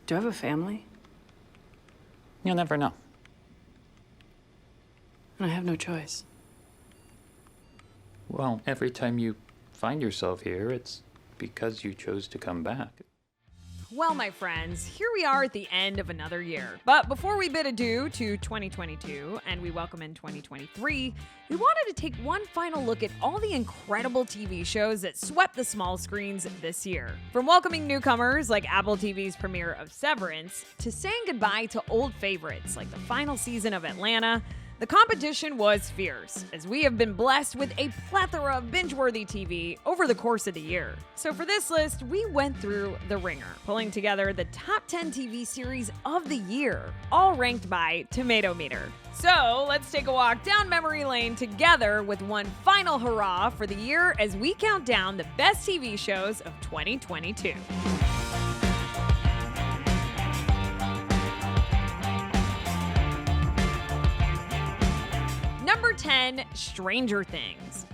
Do I have a family? You'll never know. And I have no choice. Well, every time you find yourself here, it's because you chose to come back. Well, my friends, here we are at the end of another year. But before we bid adieu to 2022 and we welcome in 2023, we wanted to take one final look at all the incredible TV shows that swept the small screens this year. From welcoming newcomers like Apple TV's premiere of Severance to saying goodbye to old favorites like the final season of Atlanta, the competition was fierce, as we have been blessed with a plethora of binge-worthy TV over the course of the year. So for this list, we went through the ringer, pulling together the top 10 TV series of the year, all ranked by Tomatometer. So let's take a walk down memory lane together with one final hurrah for the year as we count down the best TV shows of 2022. Number 10, Stranger Things.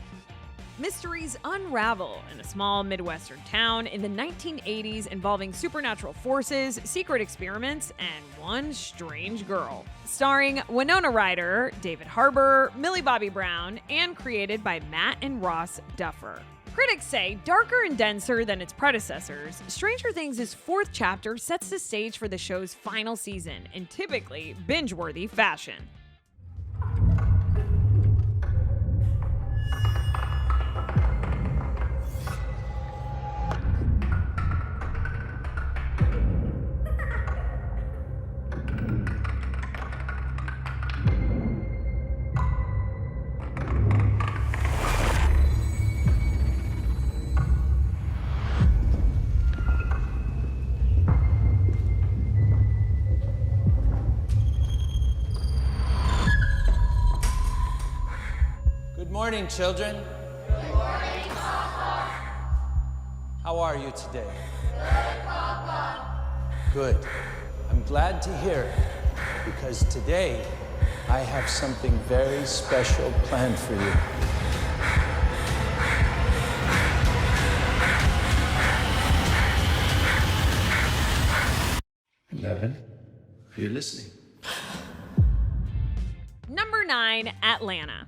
Mysteries unravel in a small Midwestern town in the 1980s involving supernatural forces, secret experiments, and one strange girl. Starring Winona Ryder, David Harbour, Millie Bobby Brown, and created by Matt and Ross Duffer. Critics say darker and denser than its predecessors, Stranger Things' fourth chapter sets the stage for the show's final season in typically binge-worthy fashion. Good morning, children. Good morning, Papa. How are you today? Good, Papa. Good. I'm glad to hear it, because today I have something very special planned for you. Eleven, are you listening? Number 9, Atlanta.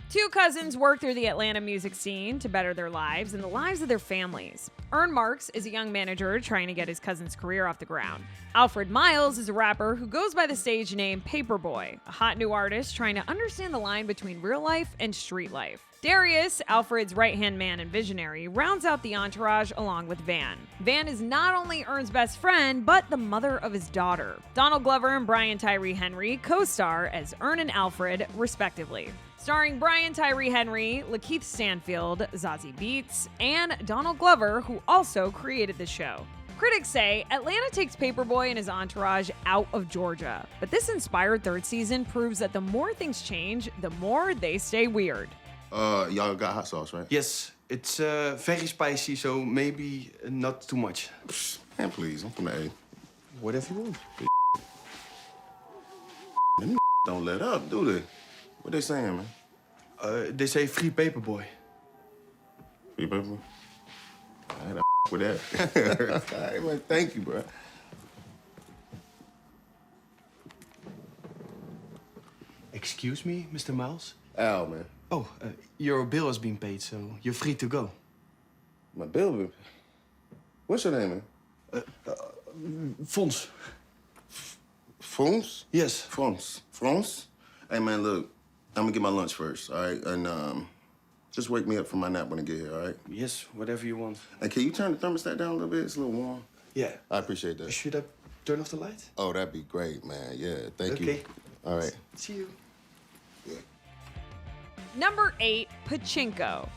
Two cousins work through the Atlanta music scene to better their lives and the lives of their families. Ern Marks is a young manager trying to get his cousin's career off the ground. Alfred Miles is a rapper who goes by the stage name Paperboy, a hot new artist trying to understand the line between real life and street life. Darius, Alfred's right-hand man and visionary, rounds out the entourage along with Van. Van is not only Ern's best friend, but the mother of his daughter. Donald Glover and Brian Tyree Henry co-star as Ern and Alfred, respectively. Starring Brian Tyree Henry, Lakeith Stanfield, Zazie Beetz, and Donald Glover, who also created the show. Critics say Atlanta takes Paperboy and his entourage out of Georgia, but this inspired third season proves that the more things change, the more they stay weird. Y'all got hot sauce, right? Yes, it's very spicy, so maybe not too much. Man, please, I'm from the A. Whatever you want. Them don't let up, do they? What they saying, man? They say free Paperboy. Free paper? I had a with that. All right, man, thank you, bro. Excuse me, Mr. Miles? Al, man. Oh, your bill has been paid, so you're free to go. My bill. What's your name, man? Fons. Fons? Yes. Fons. Fons? Hey, man, look, I'm gonna get my lunch first, all right? And, just wake me up from my nap when I get here, all right? Yes, whatever you want. And can you turn the thermostat down a little bit? It's a little warm. Yeah. I appreciate that. Should I turn off the light? Oh, that'd be great, man. Yeah, thank you. Okay. All right. See you. Yeah. Number 8, Pachinko.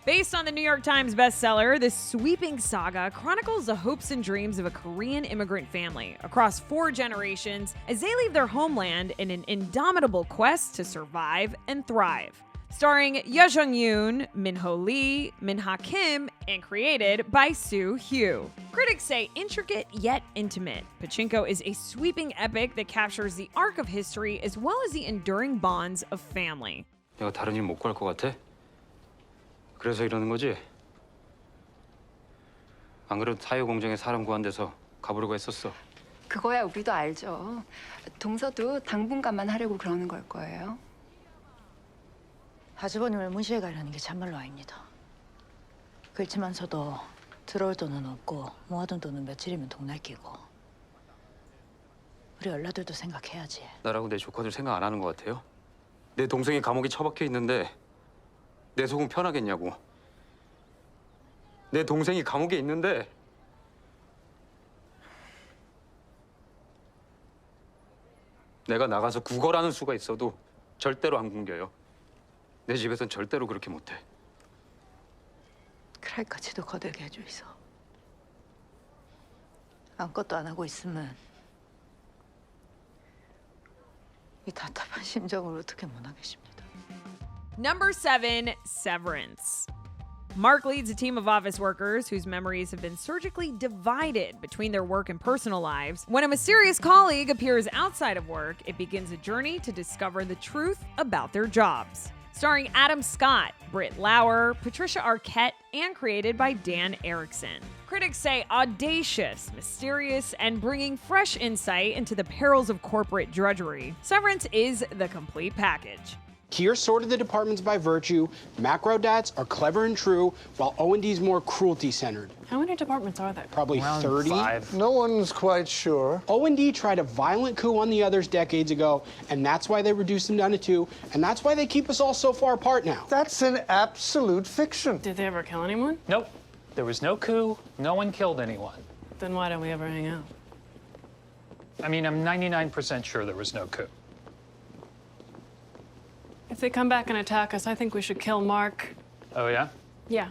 Based on the New York Times bestseller, this sweeping saga chronicles the hopes and dreams of a Korean immigrant family across 4 generations as they leave their homeland in an indomitable quest to survive and thrive. Starring Ye Jung-yoon, Min-ho Lee, Min-ha Kim, and created by Soo Hugh. Critics say intricate yet intimate, Pachinko is a sweeping epic that captures the arc of history as well as the enduring bonds of family. 내가 다른 일 못 구할 것 같아? 그래서 이러는 거지? 안 그래도 타이어 공장에 사람 구한 데서 가보려고 했었어. 그거야 우리도 알죠. 동서도 당분간만 하려고 그러는 걸 거예요. 아주버님을 무시해 가려는 게 참말로 아닙니다. 그렇지만서도 들어올 돈은 없고 모아둔 돈은 며칠이면 동날 끼고 우리 얼라들도 생각해야지. 나라고 내 조카들 생각 안 하는 것 같아요? 내 동생이 감옥에 처박혀 있는데 내 속은 편하겠냐고. 내 동생이 감옥에 있는데 내가 나가서 구걸하는 수가 있어도 절대로 안 굶겨요. 내 집에선 절대로 그렇게 못해. 그랄까지도 거들게 해주이소. 아무것도 안 하고 있으면 이 답답한 심정을 어떻게 못 하겠습니다. Number 7, Severance. Mark leads a team of office workers whose memories have been surgically divided between their work and personal lives. When a mysterious colleague appears outside of work, it begins a journey to discover the truth about their jobs. Starring Adam Scott, Britt Lauer, Patricia Arquette, and created by Dan Erickson. Critics say audacious, mysterious, and bringing fresh insight into the perils of corporate drudgery. Severance is the complete package. Here sorted the departments by virtue. Macro dads are clever and true, while O&D's more cruelty-centered. How many departments are there? Probably 30. 5. No one's quite sure. O&D tried a violent coup on the others decades ago, and that's why they reduced them down to 2, and that's why they keep us all so far apart now. That's an absolute fiction. Did they ever kill anyone? Nope. There was no coup. No one killed anyone. Then why don't we ever hang out? I mean, I'm 99% sure there was no coup. If they come back and attack us, I think we should kill Mark. Oh, yeah? Yeah.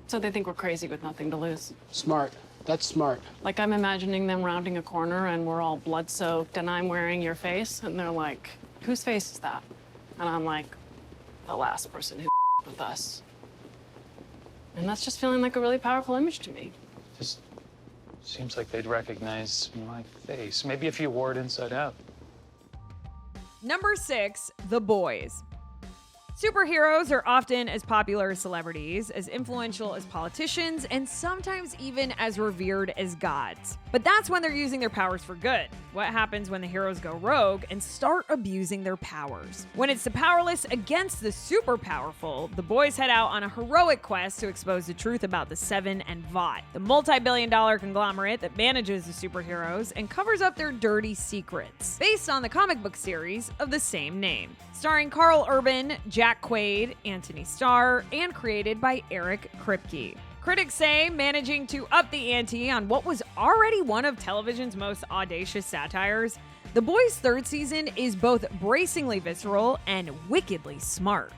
So they think we're crazy with nothing to lose. Smart. That's smart. Like, I'm imagining them rounding a corner and we're all blood-soaked and I'm wearing your face, and they're like, whose face is that? And I'm like, the last person who with us. And that's just feeling like a really powerful image to me. Just seems like they'd recognize my face. Maybe if you wore it inside out. Number 6, The Boys. Superheroes are often as popular as celebrities, as influential as politicians, and sometimes even as revered as gods. But that's when they're using their powers for good. What happens when the heroes go rogue and start abusing their powers? When it's the powerless against the super powerful, the boys head out on a heroic quest to expose the truth about the Seven and Vought, the multi-billion-dollar conglomerate that manages the superheroes and covers up their dirty secrets, based on the comic book series of the same name. Starring Carl Urban, Jack Quaid, Anthony Starr, and created by Eric Kripke. Critics say managing to up the ante on what was already one of television's most audacious satires, The Boys' third season is both bracingly visceral and wickedly smart.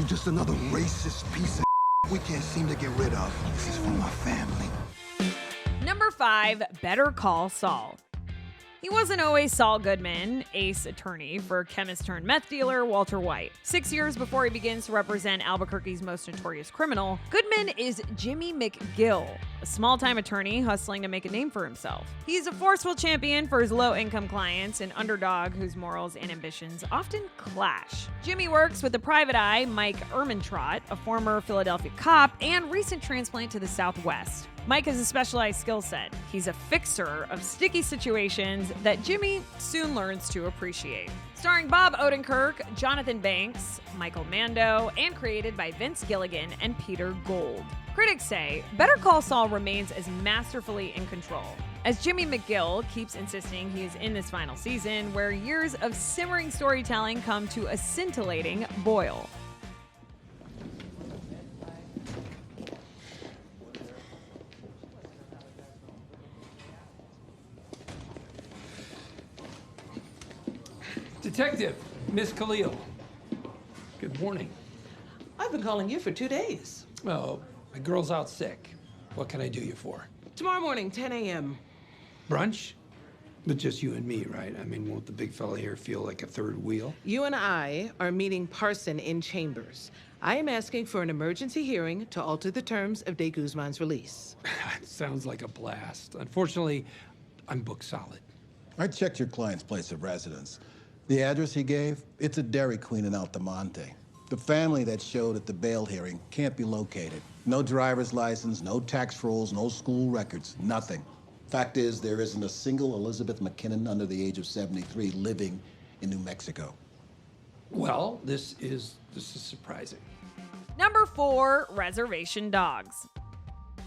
Just another racist piece of we can't seem to get rid of. This is for my family. Number 5, Better Call Saul. He wasn't always Saul Goodman, ace attorney for chemist-turned-meth dealer Walter White. 6 years before he begins to represent Albuquerque's most notorious criminal, Goodman is Jimmy McGill, a a small-time attorney hustling to make a name for himself. He's a forceful champion for his low-income clients, an underdog whose morals and ambitions often clash. Jimmy works with the private eye Mike Ermintrout, a former Philadelphia cop and recent transplant to the Southwest. Mike has a specialized skill set. He's a fixer of sticky situations that Jimmy soon learns to appreciate. Starring Bob Odenkirk, Jonathan Banks, Michael Mando, and created by Vince Gilligan and Peter Gould. Critics say Better Call Saul remains as masterfully in control, as Jimmy McGill keeps insisting he is in this final season, where years of simmering storytelling come to a scintillating boil. Detective, Miss Khalil. Good morning. I've been calling you for 2 days. Oh, my girl's out sick. What can I do you for? Tomorrow morning, 10 a.m. Brunch? But just you and me, right? I mean, won't the big fella here feel like a third wheel? You and I are meeting Parson in chambers. I am asking for an emergency hearing to alter the terms of De Guzman's release. Sounds like a blast. Unfortunately, I'm booked solid. I checked your client's place of residence. The address he gave, it's a Dairy Queen in Altamonte. The family that showed at the bail hearing can't be located. No driver's license, no tax rolls, no school records, nothing. Fact is, there isn't a single Elizabeth McKinnon under the age of 73 living in New Mexico. Well, this is surprising. Number 4, Reservation Dogs.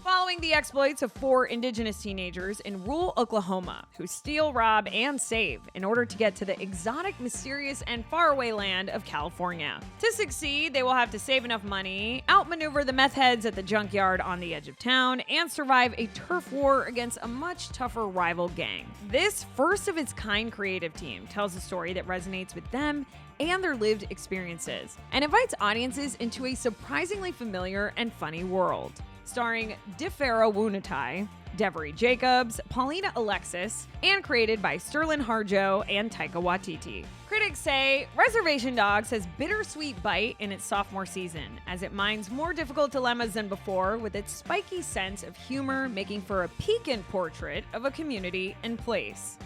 Following the exploits of 4 indigenous teenagers in rural Oklahoma who steal, rob, and save in order to get to the exotic, mysterious, and faraway land of California. To succeed, they will have to save enough money, outmaneuver the meth heads at the junkyard on the edge of town, and survive a turf war against a much tougher rival gang. This first-of-its-kind creative team tells a story that resonates with them and their lived experiences, and invites audiences into a surprisingly familiar and funny world. Starring Differa Wunatai, Devery Jacobs, Paulina Alexis, and created by Sterling Harjo and Taika Waititi. Critics say Reservation Dogs has bittersweet bite in its sophomore season, as it mines more difficult dilemmas than before, with its spiky sense of humor making for a piquant portrait of a community and place.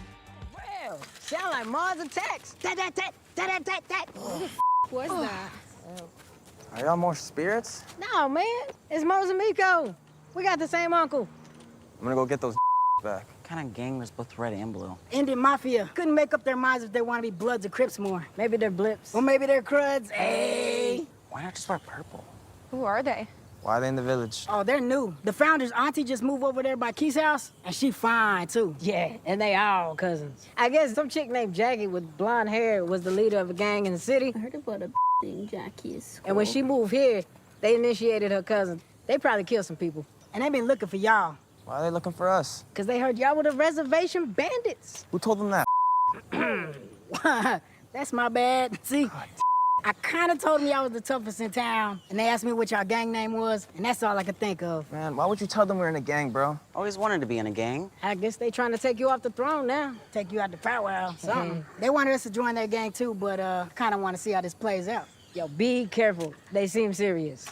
Well, sound like Mars attacks. What's that? Are y'all more spirits? No, man. It's Mozambico. We got the same uncle. I'm gonna go get those back. What kind of gang was both red and blue? Indian Mafia. Couldn't make up their minds if they want to be Bloods or Crips more. Maybe they're Blips. Or maybe they're Cruds. Hey! Why not just wear purple? Who are they? Why are they in the village? Oh, they're new. The founder's auntie just moved over there by Key's house, and she fine, too. Yeah, and they all cousins. I guess some chick named Jackie with blonde hair was the leader of a gang in the city. I heard about a thing Jackie is cool. And when she moved here, they initiated her cousin. They probably killed some people. And they been looking for y'all. Why are they looking for us? Because they heard y'all were the reservation bandits. Who told them that? That's my bad. See, I kind of told them y'all was the toughest in town, and they asked me what y'all gang name was, and that's all I could think of. Man, why would you tell them we're in a gang, bro? Always wanted to be in a gang. I guess they trying to take you off the throne now. Take you out the powwow, something. They wanted us to join their gang too, but kind of want to see how this plays out. Yo, be careful. They seem serious.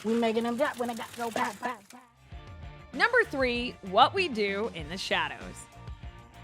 We making them drop when they got to go pop, pop, pop. Number 3, What We Do in the Shadows.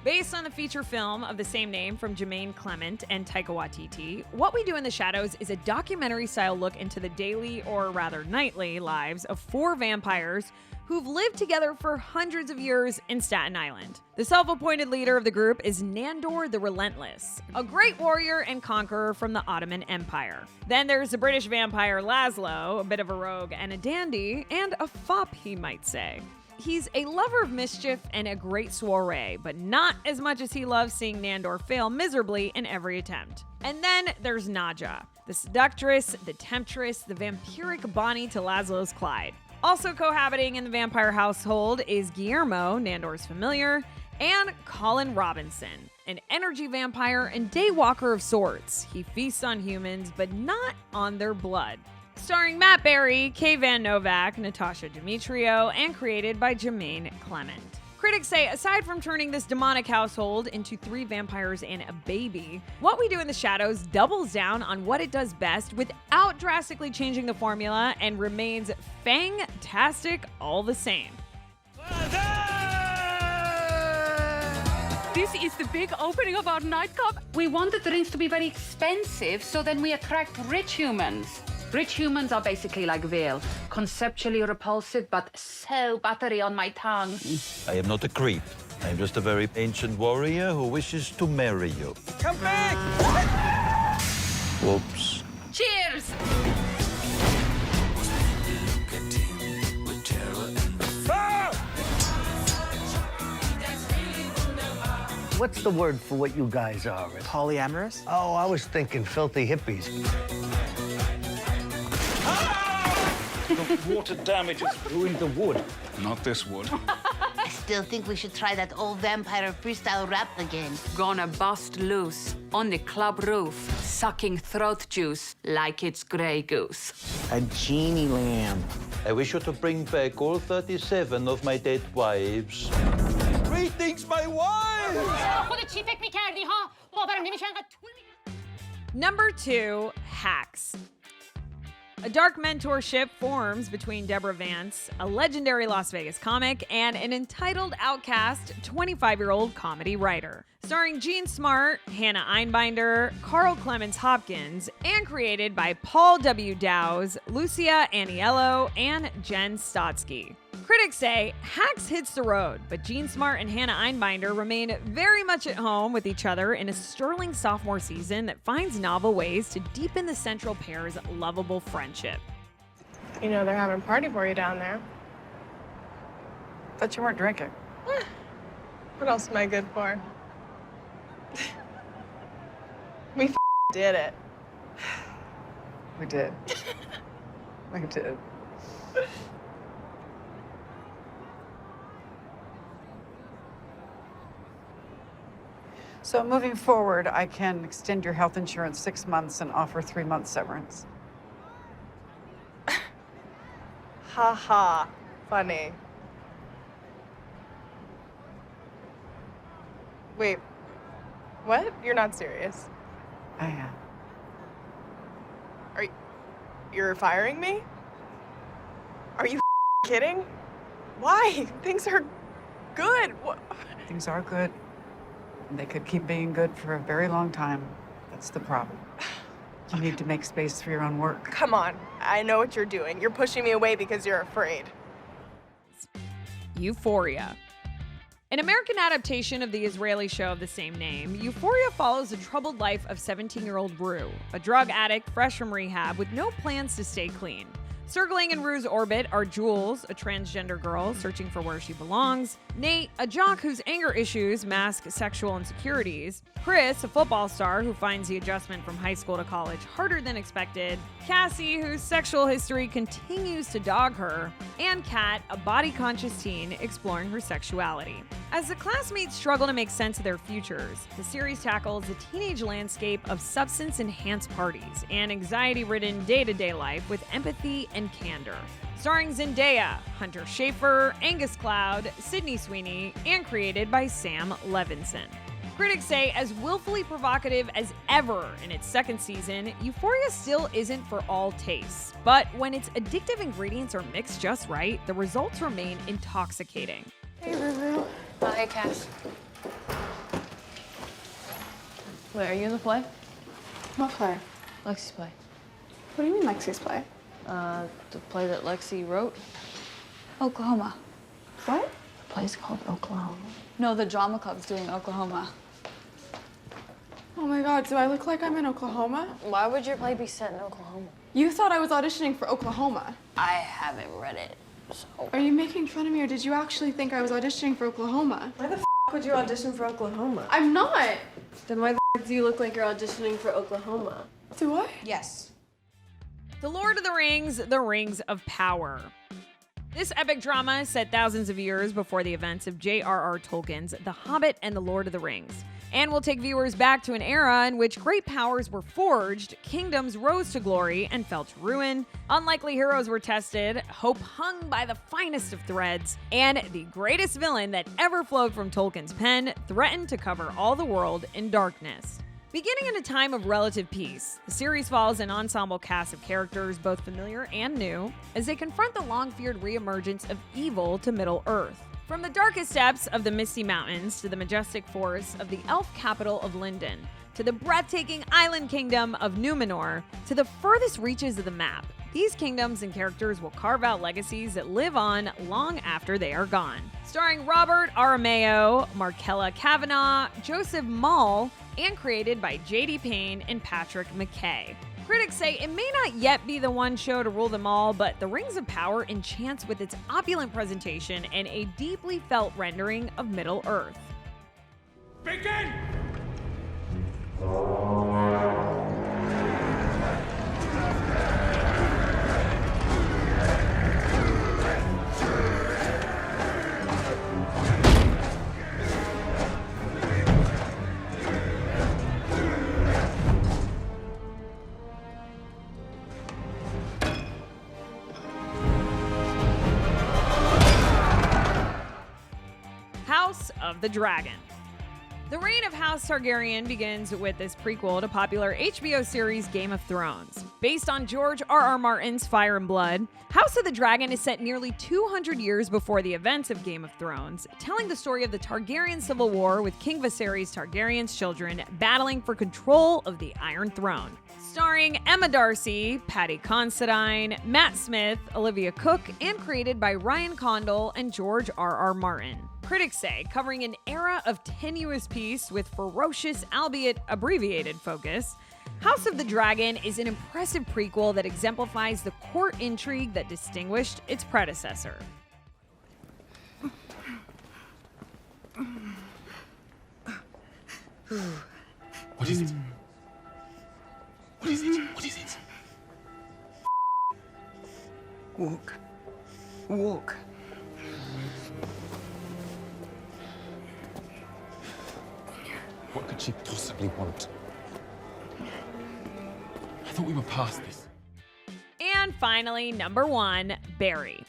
Based on the feature film of the same name from Jermaine Clement and Taika Waititi, What We Do in the Shadows is a documentary-style look into the daily, or rather nightly, lives of 4 vampires who've lived together for hundreds of years in Staten Island. The self-appointed leader of the group is Nandor the Relentless, a great warrior and conqueror from the Ottoman Empire. Then there's the British vampire Laszlo, a bit of a rogue and a dandy, and a fop, he might say. He's a lover of mischief and a great soiree, but not as much as he loves seeing Nandor fail miserably in every attempt. And then there's Nadja, the seductress, the temptress, the vampiric Bonnie to Laszlo's Clyde. Also cohabiting in the vampire household is Guillermo, Nandor's familiar, and Colin Robinson, an energy vampire and daywalker of sorts. He feasts on humans, but not on their blood. Starring Matt Berry, Kay Van Novak, Natasha Demetrio, and created by Jermaine Clement. Critics say, aside from turning this demonic household into 3 vampires and a baby, What We Do in the Shadows doubles down on what it does best without drastically changing the formula and remains fang-tastic all the same. This is the big opening of our nightclub. We want the drinks to be very expensive, so then we attract rich humans. Rich humans are basically like veal, conceptually repulsive, but so buttery on my tongue. I am not a creep. I am just a very ancient warrior who wishes to marry you. Come back! Whoops. Cheers! What's the word for what you guys are? Polyamorous? Oh, I was thinking filthy hippies. The water damage has ruined the wood. Not this wood. I still think we should try that old vampire freestyle rap again. Gonna bust loose on the club roof, sucking throat juice like it's Grey Goose. A genie lamp. I wish you to bring back all 37 of my dead wives. Greetings, my wives! Number 2, hacks. A dark mentorship forms between Deborah Vance, a legendary Las Vegas comic, and an entitled outcast 25-year-old comedy writer. Starring Gene Smart, Hannah Einbinder, Carl Clemens Hopkins, and created by Paul W. Dowse, Lucia Aniello, and Jen Stotsky. Critics say Hacks hits the road, but Gene Smart and Hannah Einbinder remain very much at home with each other in a sterling sophomore season that finds novel ways to deepen the central pair's lovable friendship. You know they're having a party for you down there. Thought you weren't drinking. What else am I good for? We did it. We did. We did. So moving forward, I can extend your health insurance 6 months and offer 3 months severance. Ha ha. Funny. Wait. What? You're not serious? I am. You're firing me? Are you kidding? Why? Things are good. Things are good. And they could keep being good for a very long time. That's the problem. You need to make space for your own work. Come on. I know what you're doing. You're pushing me away because you're afraid. Euphoria. An American adaptation of the Israeli show of the same name, Euphoria follows the troubled life of 17-year-old Rue, a drug addict fresh from rehab with no plans to stay clean. Circling in Rue's orbit are Jules, a transgender girl searching for where she belongs, Nate, a jock whose anger issues mask sexual insecurities, Chris, a football star who finds the adjustment from high school to college harder than expected, Cassie, whose sexual history continues to dog her, and Kat, a body-conscious teen exploring her sexuality. As the classmates struggle to make sense of their futures, the series tackles the teenage landscape of substance-enhanced parties and anxiety-ridden day-to-day life with empathy and candor. Starring Zendaya, Hunter Schafer, Angus Cloud, Sydney Sweeney, and created by Sam Levinson. Critics say, as willfully provocative as ever in its second season, Euphoria still isn't for all tastes. But when its addictive ingredients are mixed just right, the results remain intoxicating. Hey, Ruru. Hey, Cass. Wait, are you in the play? What play? Lexi's play. What do you mean Lexi's play? The play that Lexi wrote. Oklahoma. What? The play's called Oklahoma. No, the drama club's doing Oklahoma. Oh my God, do I look like I'm in Oklahoma? Why would your play be set in Oklahoma? You thought I was auditioning for Oklahoma. I haven't read it, so. Are you making fun of me, or did you actually think I was auditioning for Oklahoma? Why the would you audition for Oklahoma? I'm not! Then why the do you look like you're auditioning for Oklahoma? Do I? Yes. The Lord of the Rings of Power. This epic drama is set thousands of years before the events of J.R.R. Tolkien's The Hobbit and The Lord of the Rings, and will take viewers back to an era in which great powers were forged, kingdoms rose to glory and fell to ruin, unlikely heroes were tested, hope hung by the finest of threads, and the greatest villain that ever flowed from Tolkien's pen threatened to cover all the world in darkness. Beginning in a time of relative peace, the series follows an ensemble cast of characters, both familiar and new, as they confront the long-feared reemergence of evil to Middle-earth. From the darkest depths of the Misty Mountains to the majestic forests of the elf capital of Linden, to the breathtaking island kingdom of Numenor, to the furthest reaches of the map, these kingdoms and characters will carve out legacies that live on long after they are gone. Starring Robert Aramayo, Markella Kavanaugh, Joseph Mall, and created by J.D. Payne and Patrick McKay. Critics say it may not yet be the one show to rule them all, but The Rings of Power enchants with its opulent presentation and a deeply felt rendering of Middle-earth. Begin! House of the Dragon. The reign of House Targaryen begins with this prequel to popular HBO series Game of Thrones. Based on George R.R. Martin's Fire and Blood, House of the Dragon is set nearly 200 years before the events of Game of Thrones, telling the story of the Targaryen Civil War with King Viserys Targaryen's children battling for control of the Iron Throne. Starring Emma Darcy, Paddy Considine, Matt Smith, Olivia Cook, and created by Ryan Condal and George R.R. Martin. Critics say covering an era of tenuous peace with ferocious, albeit abbreviated focus, House of the Dragon is an impressive prequel that exemplifies the court intrigue that distinguished its predecessor. What is it? What is it? What is it? Walk. Walk. What could she possibly want? I thought we were past this. And finally, number 1, Barry.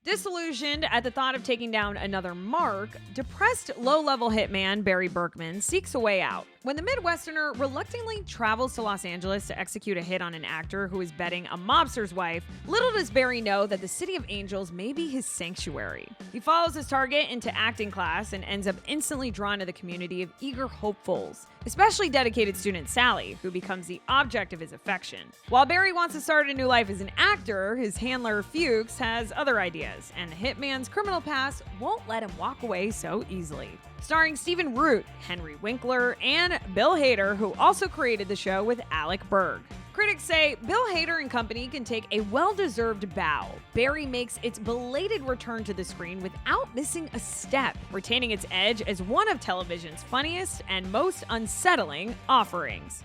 Disillusioned at the thought of taking down another mark, depressed low-level hitman Barry Berkman seeks a way out. When the Midwesterner reluctantly travels to Los Angeles to execute a hit on an actor who is betting a mobster's wife, little does Barry know that the City of Angels may be his sanctuary. He follows his target into acting class and ends up instantly drawn to the community of eager hopefuls, especially dedicated student Sally, who becomes the object of his affection. While Barry wants to start a new life as an actor, his handler Fuchs has other ideas, and the hitman's criminal past won't let him walk away so easily. Starring Stephen Root, Henry Winkler, and Bill Hader, who also created the show with Alec Berg. Critics say Bill Hader and company can take a well-deserved bow. Barry makes its belated return to the screen without missing a step, retaining its edge as one of television's funniest and most unsettling offerings.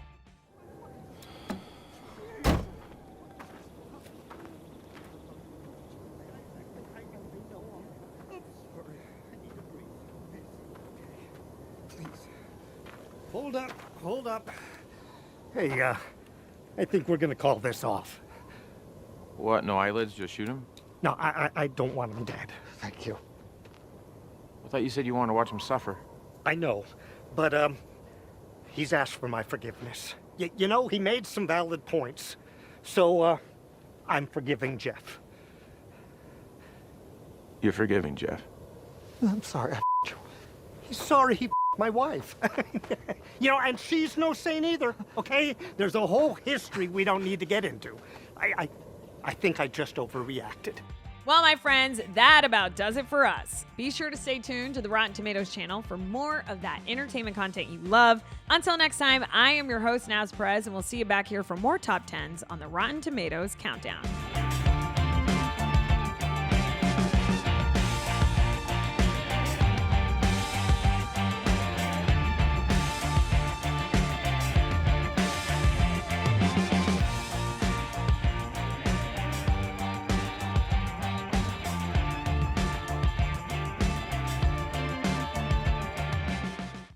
Hold up. Hey, I think we're gonna call this off. What, no eyelids, just shoot him? No, I don't want him dead. Thank you. I thought you said you wanted to watch him suffer. I know, but, he's asked for my forgiveness. You know, he made some valid points. So, I'm forgiving Jeff. You're forgiving Jeff? I'm sorry, He's sorry he my wife. You know, and she's no saint either, okay? There's a whole history we don't need to get into. I think I just overreacted. Well, my friends, that about does it for us. Be sure to stay tuned to the Rotten Tomatoes channel for more of that entertainment content you love. Until next time, I am your host, Naz Perez, and we'll see you back here for more Top 10s on the Rotten Tomatoes Countdown.